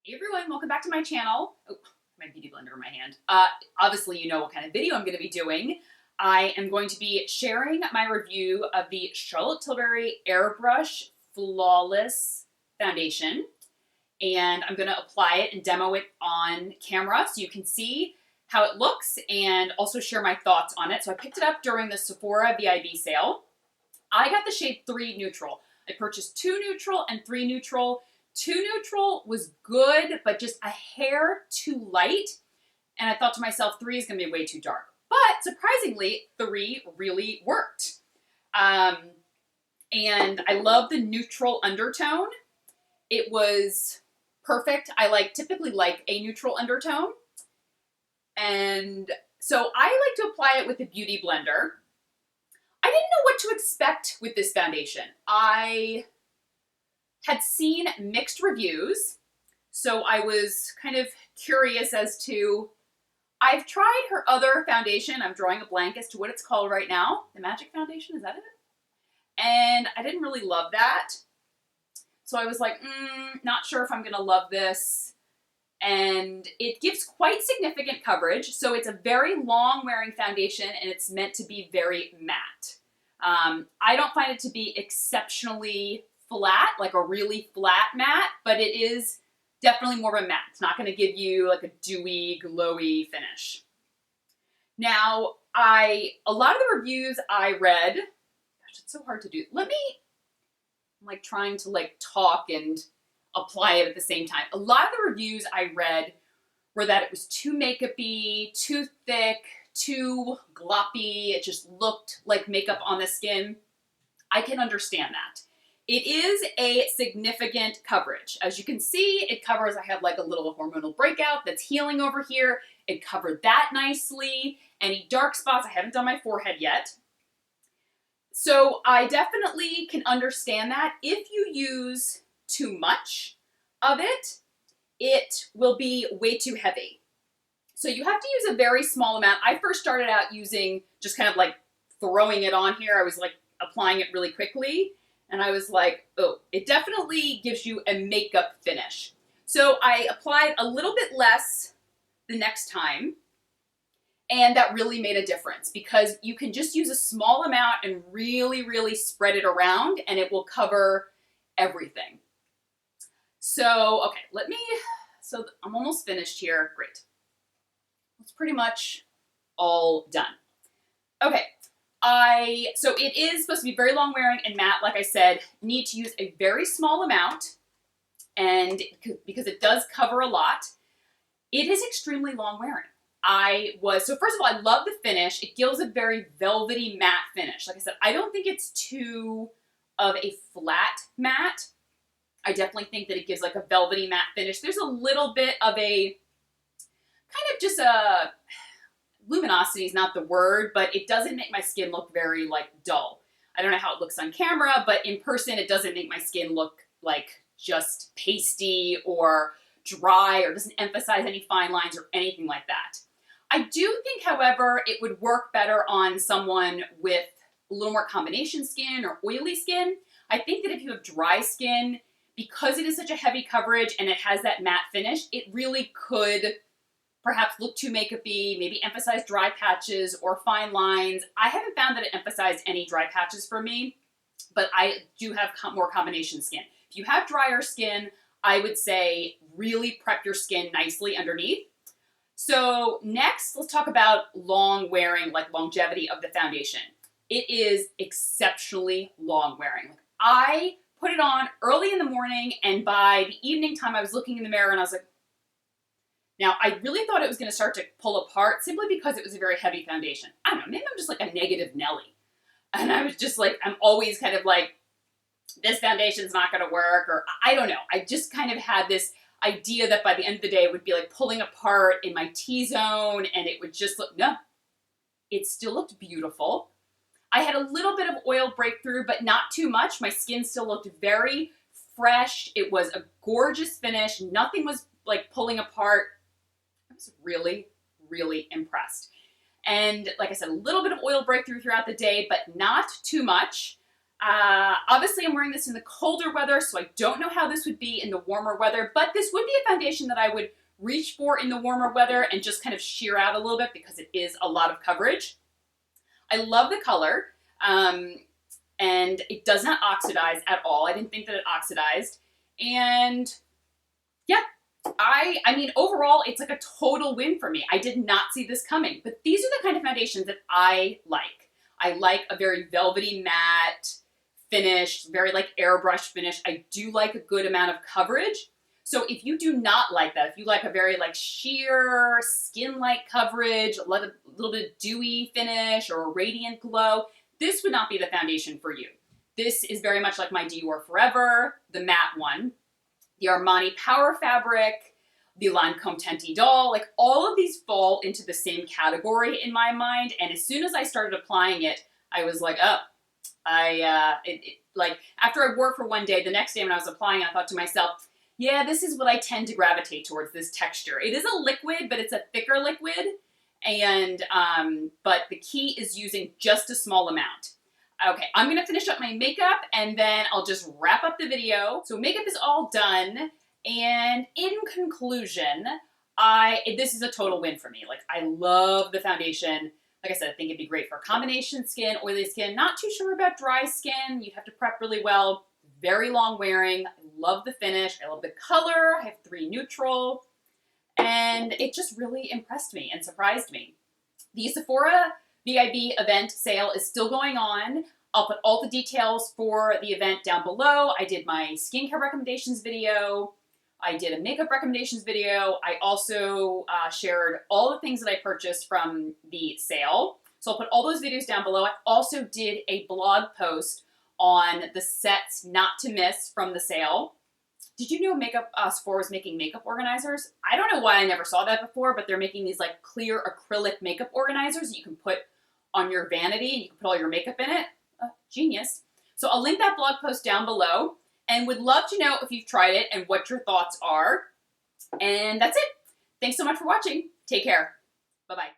Hey everyone, welcome back to my channel. Oh, my beauty blender in my hand. Obviously you know what kind of video I'm going to be doing. I am going to be sharing my review of the Charlotte Tilbury Airbrush Flawless Foundation. And I'm going to apply it and demo it on camera so you can see how it looks and also share my thoughts on it. So I picked it up during the Sephora VIB sale. I got the shade 3 Neutral. I purchased 2 Neutral and 3 Neutral. 2 Neutral was good, but just a hair too light. And I thought to myself, 3 is going to be way too dark. But surprisingly, 3 really worked. And I love the neutral undertone. It was perfect. I typically like a neutral undertone. And so I like to apply it with a beauty blender. I didn't know what to expect with this foundation. I had seen mixed reviews, so I was kind of curious as to, I've tried her other foundation. I'm drawing a blank as to what it's called right now. The Magic Foundation, is that it? And I didn't really love that. So I was like, not sure if I'm gonna love this. And it gives quite significant coverage. So it's a very long wearing foundation and it's meant to be very matte. I don't find it to be exceptionally flat, like a really flat matte, but it is definitely more of a matte. It's not going to give you like a dewy, glowy finish. Now, a lot of the reviews I read, gosh, it's so hard to do. I'm like trying to talk and apply it at the same time. A lot of the reviews I read were that it was too makeup-y, too thick, too gloppy. It just looked like makeup on the skin. I can understand that. It is a significant coverage. As you can see, it covers, I have like a little hormonal breakout that's healing over here. It covered that nicely. Any dark spots, I haven't done my forehead yet. So I definitely can understand that. If you use too much of it, it will be way too heavy. So you have to use a very small amount. I first started out using just kind of like throwing it on here. I was like applying it really quickly. And I was like, oh, it definitely gives you a makeup finish. So I applied a little bit less the next time. And that really made a difference because you can just use a small amount and really, really spread it around and it will cover everything. So, okay, so I'm almost finished here. Great. It's pretty much all done. Okay. So it is supposed to be very long wearing and matte, like I said. You need to use a very small amount, and because it does cover a lot, it is extremely long wearing. So first of all, I love the finish. It gives a very velvety matte finish. Like I said, I don't think it's too of a flat matte. I definitely think that it gives like a velvety matte finish. There's a little bit of a, kind of just a, luminosity is not the word, but it doesn't make my skin look very dull. I don't know how it looks on camera, but in person it doesn't make my skin look like just pasty or dry or doesn't emphasize any fine lines or anything like that. I do think, however, it would work better on someone with a little more combination skin or oily skin. I think that if you have dry skin, because it is such a heavy coverage and it has that matte finish, it really could perhaps look too makeup-y, maybe emphasize dry patches or fine lines. I haven't found that it emphasized any dry patches for me, but I do have more combination skin. If you have drier skin, I would say really prep your skin nicely underneath. So next, let's talk about long wearing, longevity of the foundation. It is exceptionally long wearing. I put it on early in the morning, and by the evening time, I was looking in the mirror and I was like, now, I really thought it was going to start to pull apart simply because it was a very heavy foundation. I don't know, maybe I'm just like a negative Nelly. And I was just like, I'm always kind of like, this foundation's not going to work, or I don't know. I just kind of had this idea that by the end of the day, it would be like pulling apart in my T-zone, and it would just look, no. It still looked beautiful. I had a little bit of oil breakthrough, but not too much. My skin still looked very fresh. It was a gorgeous finish. Nothing was like pulling apart. I was really, really impressed. And like I said, a little bit of oil breakthrough throughout the day, but not too much. Obviously, I'm wearing this in the colder weather, so I don't know how this would be in the warmer weather, but this would be a foundation that I would reach for in the warmer weather and just kind of sheer out a little bit because it is a lot of coverage. I love the color, and it does not oxidize at all. I didn't think that it oxidized. And yeah, I mean, overall, it's like a total win for me. I did not see this coming, but these are the kind of foundations that I like. I like a very velvety matte finish, very like airbrush finish. I do like a good amount of coverage. So if you do not like that, if you like a very like sheer skin-like coverage, a little bit of dewy finish or a radiant glow, this would not be the foundation for you. This is very much like my Dior Forever, the matte one, the Armani Power Fabric, the Lancome Tenti Doll, like all of these fall into the same category in my mind. And as soon as I started applying it, I was like, oh, like after I wore it for one day, the next day when I was applying, I thought to myself, yeah, this is what I tend to gravitate towards, this texture. It is a liquid, but it's a thicker liquid. And, but the key is using just a small amount. Okay, I'm gonna finish up my makeup and then I'll just wrap up the video. So makeup is all done. And in conclusion, this is a total win for me. Like, I love the foundation. Like I said, I think it'd be great for combination skin, oily skin. Not too sure about dry skin. You'd have to prep really well. Very long wearing. I love the finish. I love the color. I have 3 neutral. And it just really impressed me and surprised me. The Sephora VIB event sale is still going on. I'll put all the details for the event down below. I did my skincare recommendations video. I did a makeup recommendations video. I also shared all the things that I purchased from the sale. So I'll put all those videos down below. I also did a blog post on the sets not to miss from the sale. Did you know Sephora was making makeup organizers? I don't know why I never saw that before, but they're making these like clear acrylic makeup organizers that you can put on your vanity and you can put all your makeup in it. Genius. So I'll link that blog post down below and would love to know if you've tried it and what your thoughts are. And that's it. Thanks so much for watching. Take care. Bye-bye.